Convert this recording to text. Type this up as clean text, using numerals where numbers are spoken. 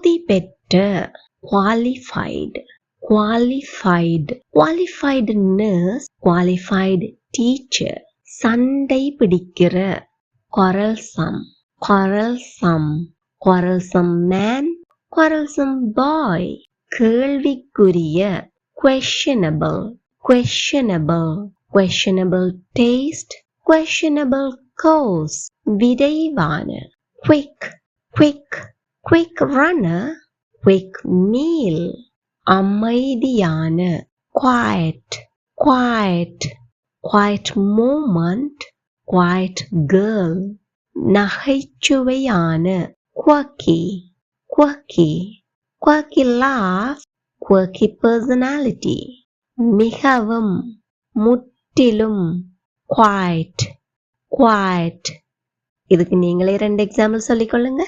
தகுதி பெற்ற, qualified, qualified, qualified nurse, qualified teacher. சண்டை பிடிக்கிற, quarrelsome, quarrelsome, quarrelsome man, quarrelsome boy. கேள்விக்குரிய, questionable, questionable, questionable taste, questionable course. விரைவான, quick, quick, quick runner, quick meal. அமைதியான, quiet, quiet, quiet moment, quiet girl. நகைச்சுவையான, quirky, quirky, quirky laugh, quirky personality. மிகவும், முற்றிலும், quite, quiet. இதுக்கு நீங்களே 2 example சொல்லிக்கொள்ளுங்க.